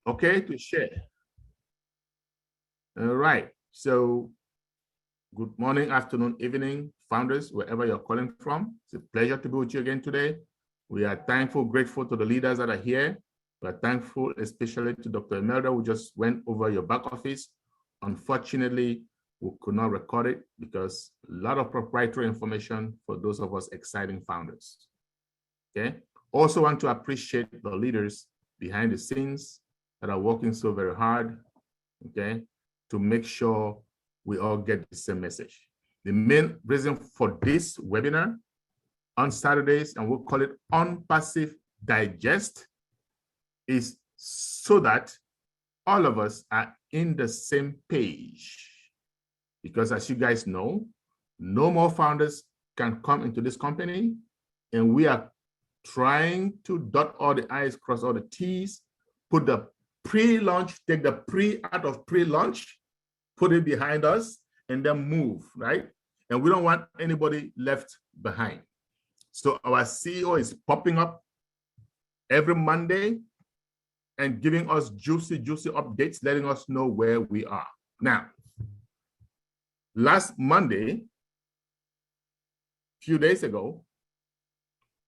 Okay, to share. All right. So good morning, afternoon, evening, founders, wherever you're calling from. It's a pleasure to be with you again today. We are thankful, grateful to the leaders that are here. We're thankful, especially to Dr. Imelda, who just went over your back office. Unfortunately, we could not record it because a lot of proprietary information for those of us exciting founders. Okay. Also want to appreciate the leaders behind the scenes that are working so very hard, okay, to make sure we all get the same message. The main reason for this webinar on Saturdays, and we'll call it OnPassive Digest, is so that all of us are in the same page. Because as you guys know, no more founders can come into this company, and we are trying to dot all the I's, cross all the T's, put the pre-launch, take the pre out of pre-launch, put it behind us, and then move, right? And we don't want anybody left behind. So our CEO is popping up every Monday and giving us juicy updates, letting us know where we are. Now, last Monday, a few days ago,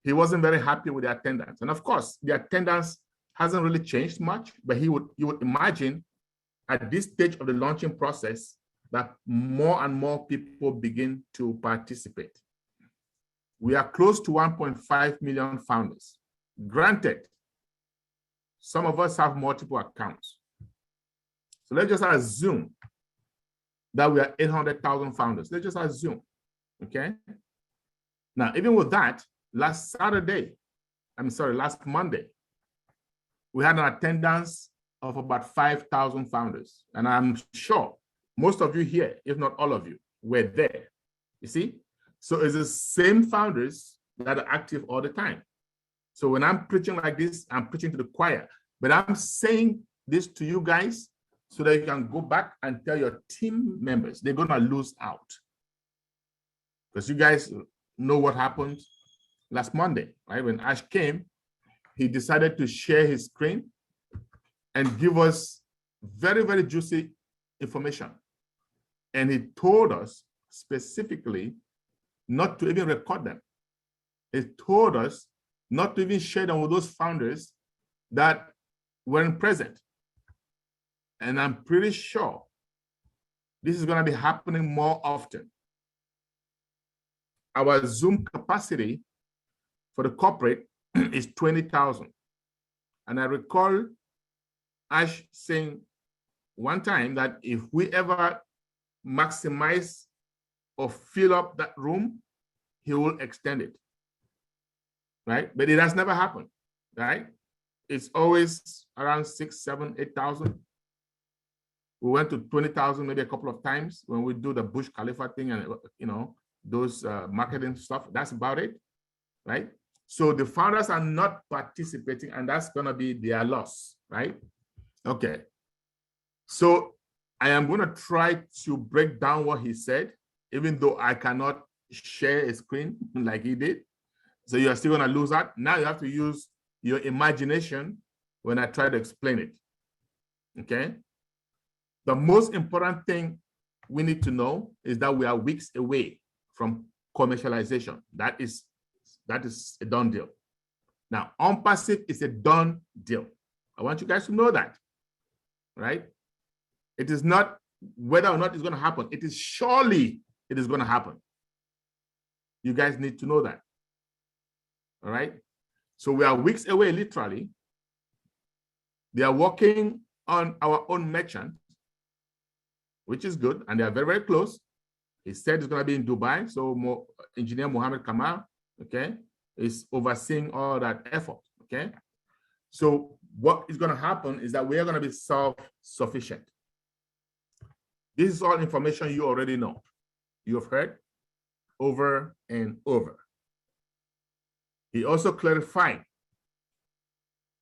he wasn't very happy with the attendance. And of course, the attendance hasn't really changed much, but you would imagine at this stage of the launching process that more and more people begin to participate. We are close to 1.5 million founders. Granted, some of us have multiple accounts. So let's just assume that we are 800,000 founders. Let's just assume, okay? Now, even with that, last Monday, we had an attendance of about 5,000 founders. And I'm sure most of you here, if not all of you, were there. You see? So it's the same founders that are active all the time. So when I'm preaching like this, I'm preaching to the choir. But I'm saying this to you guys so that you can go back and tell your team members they're going to lose out. Because you guys know what happened last Monday, right? When Ash came, he decided to share his screen and give us very, very juicy information. And he told us specifically not to even record them. He told us not to even share them with those founders that weren't present. And I'm pretty sure this is going to be happening more often. Our Zoom capacity for the corporate is 20,000. And I recall Ash saying one time that if we ever maximize or fill up that room, he will extend it, right? But it has never happened, right? It's always around 6, 7, 8,000. We went to 20,000 maybe a couple of times when we do the Bush Khalifa thing and, you know, those marketing stuff. That's about it, right? So the founders are not participating, and that's going to be their loss, right? Okay. So I am going to try to break down what he said, even though I cannot share a screen like he did. So you're still going to lose out. Now you have to use your imagination when I try to explain it. Okay. The most important thing we need to know is that we are weeks away from commercialization. That is a done deal. Now, OnPassive is a done deal. I want you guys to know that, right? It is not whether or not it's going to happen. It is surely it is going to happen. You guys need to know that. All right. So we are weeks away, literally. They are working on our own merchant, which is good. And they are very, very close. He said it's going to be in Dubai. So engineer Mohammed Kamal, okay, is overseeing all that effort. Okay. So what is going to happen is that we are going to be self-sufficient. This is all information you already know. You have heard over and over. He also clarified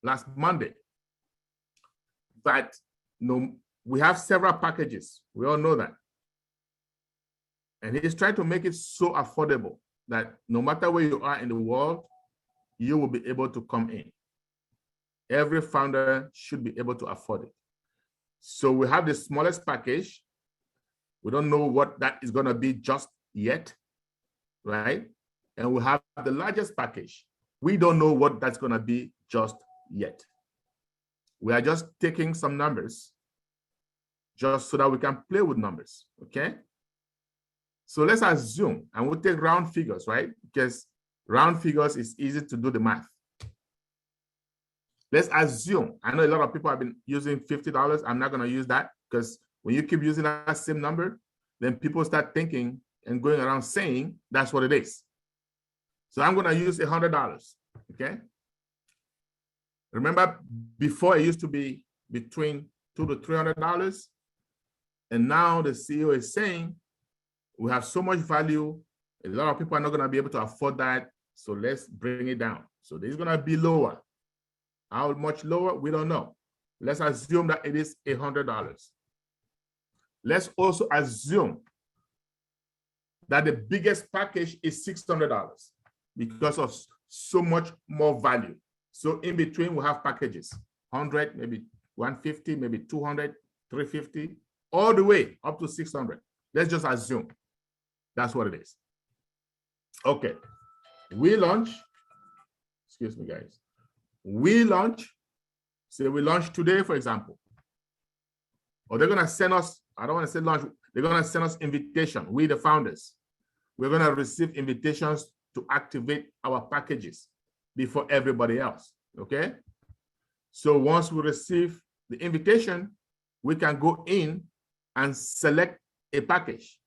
last Monday that we have several packages. We all know that. And he's trying to make it so affordable that no matter where you are in the world, you will be able to come in. Every founder should be able to afford it. So we have the smallest package. We don't know what that is going to be just yet, right? And we have the largest package. We don't know what that's going to be just yet. We are just taking some numbers just so that we can play with numbers, okay? So let's assume, and we'll take round figures, right? Because round figures is easy to do the math. Let's assume, I know a lot of people have been using $50. I'm not going to use that because when you keep using that same number, then people start thinking and going around saying that's what it is. So I'm going to use $100, okay? Remember, before it used to be between $200 to $300, and now the CEO is saying we have so much value, a lot of people are not going to be able to afford that, so let's bring it down. So this is going to be lower. How much lower? We don't know. Let's assume that it is $100. Let's also assume that the biggest package is $600 because of so much more value. So in between, we have packages, 100, maybe 150, maybe 200, 350, all the way up to 600. Let's just assume that's what it is. Okay, we launch, excuse me, guys. We launch, say we launch today, for example, or they're gonna send us, I don't wanna say launch, they're gonna send us invitation, we the founders. We're gonna receive invitations to activate our packages before everybody else, okay? So once we receive the invitation, we can go in and select a package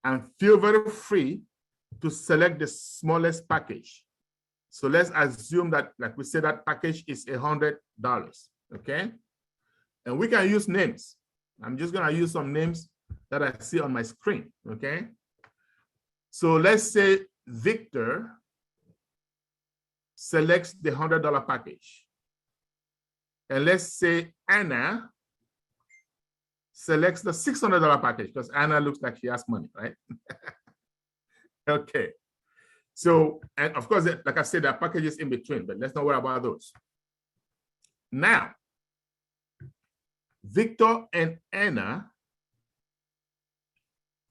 and feel very free to select the smallest package. So let's assume that, like we said, that package is $100, okay? And we can use names. I'm just gonna use some names that I see on my screen, okay? So let's say Victor selects the $100 package. And let's say Anna selects the $600 package because Anna looks like she has money, right? Okay. So, and of course, like I said, there are packages in between, but let's not worry about those. Now, Victor and Anna,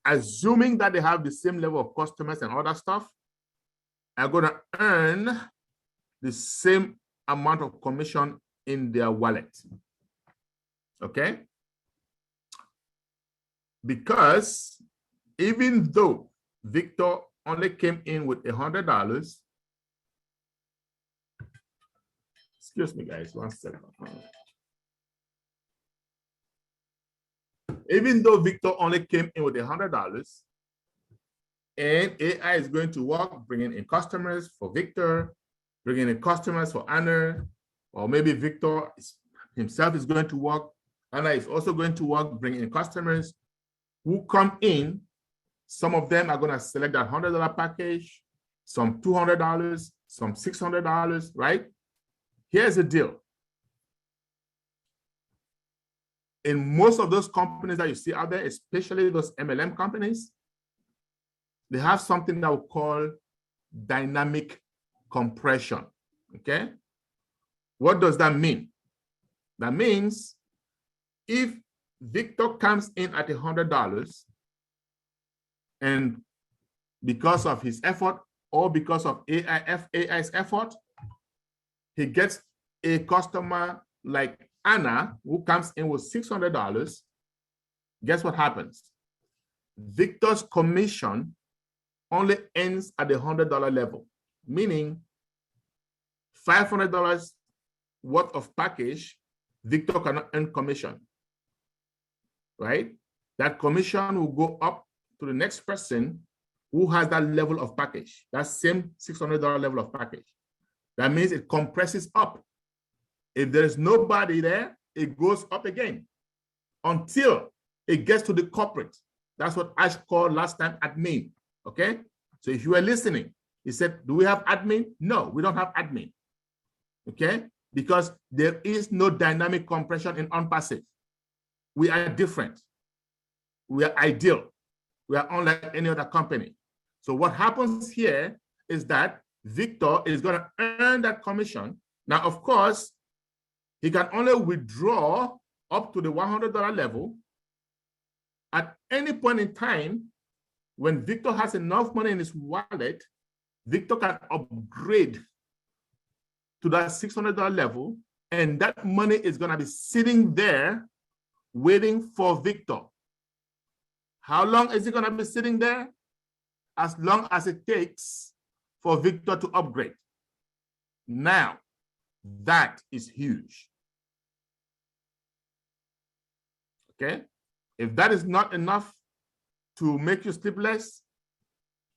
assuming that they have the same level of customers and other stuff, are going to earn the same amount of commission in their wallet. Okay? Because even though Victor only came in with $100, excuse me, guys, 1 second. Even though Victor only came in with $100, and AI is going to work, bringing in customers for Victor, bringing in customers for Anna, or maybe Victor himself is going to work. Anna is also going to work, bringing in customers who come in. Some of them are going to select that $100 package, some $200, some $600, right? Here's the deal. In most of those companies that you see out there, especially those MLM companies, they have something that we call dynamic compression, okay? What does that mean? That means if Victor comes in at $100 and because of his effort or because of AI's effort, he gets a customer like Anna who comes in with $600, guess what happens? Victor's commission only ends at the $100 level, meaning $500 worth of package, Victor cannot earn commission, right? That commission will go up to the next person who has that level of package, that same $600 level of package. That means it compresses up. If there is nobody there, it goes up again until it gets to the corporate. That's what Ash called last time admin, okay? So if you were listening, he said, do we have admin? No, we don't have admin, okay? Because there is no dynamic compression in OnPassive. We are different. We are ideal. We are unlike any other company. So what happens here is that Victor is going to earn that commission. Now, of course, He can only withdraw up to the $100 level. At any point in time, when Victor has enough money in his wallet, Victor can upgrade to that $600 level, and that money is going to be sitting there waiting for Victor. How long is it going to be sitting there? As long as it takes for Victor to upgrade. Now, that is huge. Okay? If that is not enough to make you sleepless,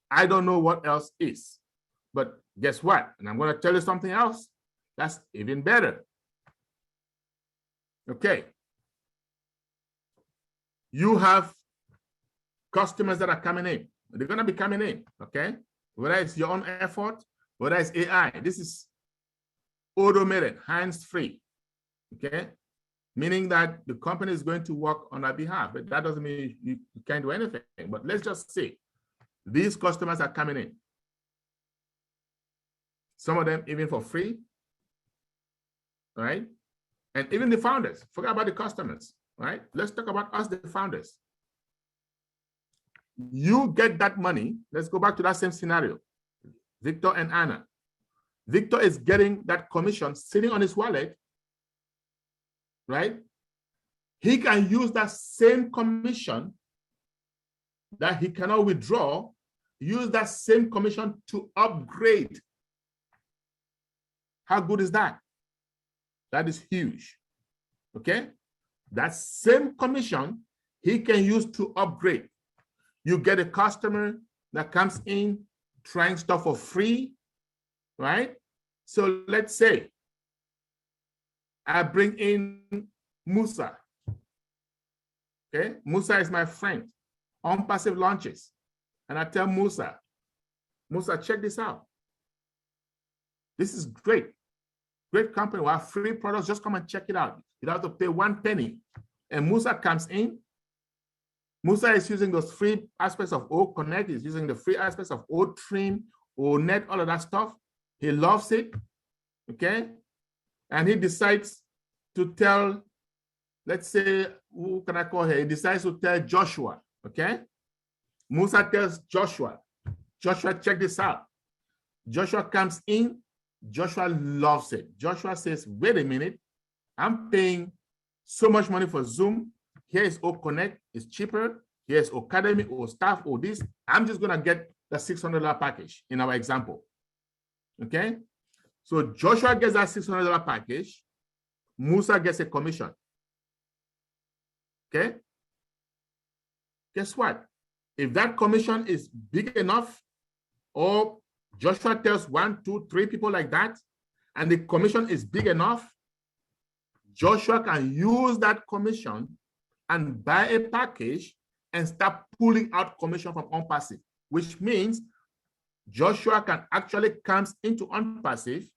I don't know what else is. But guess what? And I'm going to tell you something else that's even better. Okay. You have customers that are coming in. They're going to be coming in, okay? Whether it's your own effort, whether it's AI. This is automated, hands-free, okay? Meaning that the company is going to work on our behalf, but that doesn't mean you can't do anything. But let's just say these customers are coming in. Some of them even for free, right? And even the founders, forget about the customers, right? Let's talk about us, the founders. You get that money. Let's go back to that same scenario. Victor and Anna. Victor is getting that commission sitting on his wallet, right? He can use that same commission that he cannot withdraw, use that same commission to upgrade. How good is that? That is huge, okay? That same commission he can use to upgrade. You get a customer that comes in trying stuff for free, right? So let's say I bring in Musa. Okay, Musa is my friend on Passive Launches. And I tell Musa, check this out. This is great. Great company. We have free products. Just come and check it out. You don't have to pay 1 penny. And Musa comes in. Musa is using those free aspects of OConnect. He's using the free aspects of OTrim, ONet, all of that stuff. He loves it, okay? And he decides to tell, let's say, who can I call here? He decides to tell Joshua, okay? Musa tells Joshua, check this out. Joshua comes in. Joshua loves it. Joshua says, wait a minute. I'm paying so much money for Zoom. Here is OConnect, it's cheaper. Here's Academy or staff or this. I'm just gonna get the $600 package in our example, okay? So Joshua gets that $600 package. Musa gets a commission, okay? Guess what? If that commission is big enough, or Joshua tells 1, 2, 3 people like that, and the commission is big enough, Joshua can use that commission and buy a package and start pulling out commission from OnPassive, which means Joshua can actually come into OnPassive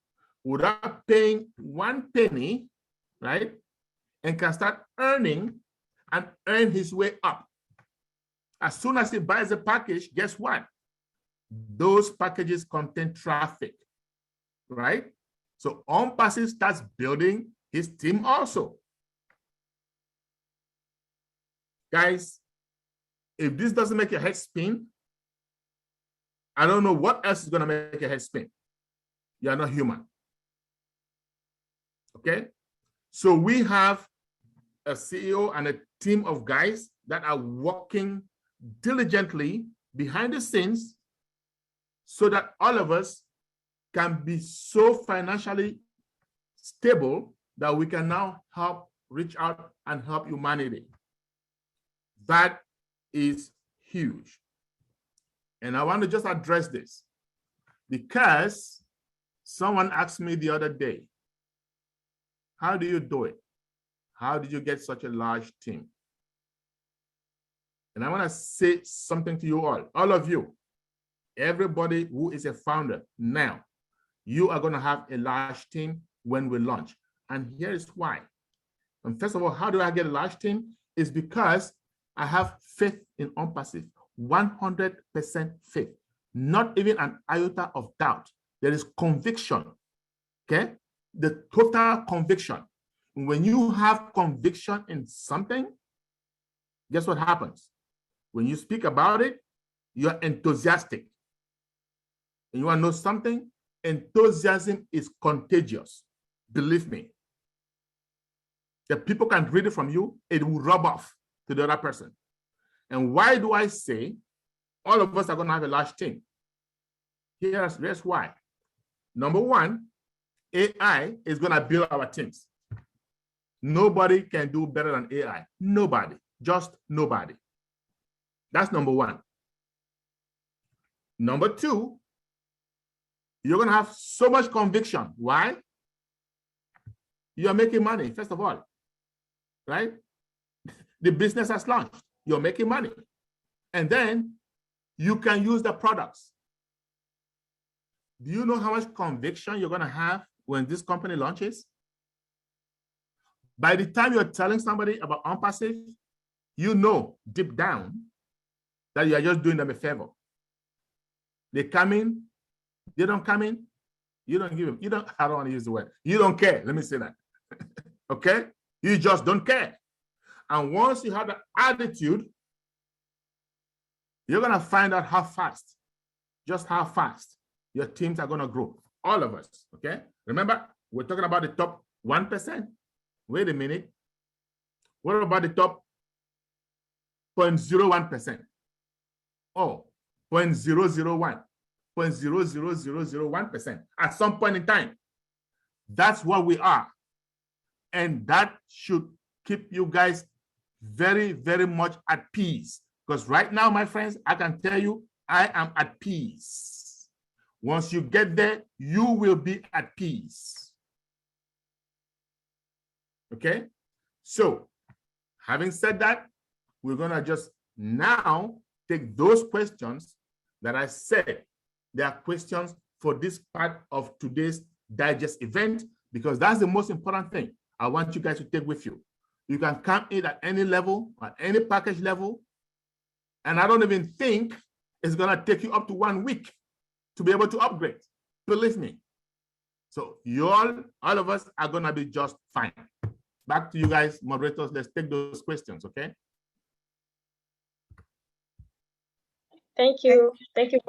without paying 1 penny, right? And can start earning and earn his way up. As soon as he buys a package, guess what? Those packages contain traffic, right? So OnPassive starts building his team also. Guys, if this doesn't make your head spin, I don't know what else is going to make your head spin. You are not human. Okay? So we have a CEO and a team of guys that are working diligently behind the scenes so that all of us can be so financially stable that we can now help reach out and help humanity. That is huge. And I want to just address this because someone asked me the other day, how do you do it? How did you get such a large team? And I want to say something to you all of you, everybody who is a founder now, you are going to have a large team when we launch. And here is why. And first of all, how do I get a large team? It's because I have faith in OnPassive, 100% faith, not even an iota of doubt. There is conviction, okay? The total conviction. when you have conviction in something, guess what happens? When you speak about it, you're enthusiastic. And you want to know something? Enthusiasm is contagious. Believe me. If people can read it from you, it will rub off to the other person. And why do I say all of us are going to have a large team? Here's why. Number one, AI is going to build our teams. Nobody can do better than AI. Nobody. Just nobody. That's number one. Number two, you're going to have so much conviction. Why? You're making money, first of all, right? The business has launched. You're making money. And then you can use the products. Do you know how much conviction you're going to have when this company launches? By the time you're telling somebody about OnPassive, you know deep down that you are just doing them a favor. They come in, they don't come in, you don't give them, I don't want to use the word, you don't care, let me say that. Okay? You just don't care. And once you have the attitude, you're going to find out how fast, just how fast your teams are going to grow. All of us, okay? Remember, we're talking about the top 1%. Wait a minute. What about the top 0.01%? Oh, 0.001, 0.00001% at some point in time. That's what we are. And that should keep you guys very, very much at peace. Because right now, my friends, I can tell you, I am at peace. Once you get there, you will be at peace. Okay? So, having said that, we're going to just now take those questions that I said. They are questions for this part of today's digest event, because that's the most important thing I want you guys to take with you. You can come in at any level, at any package level, and I don't even think it's going to take you up to 1 week to be able to upgrade. Believe me. So you all of us are going to be just fine. Back to you guys, moderators. Let's take those questions, okay? Thank you. Thank you.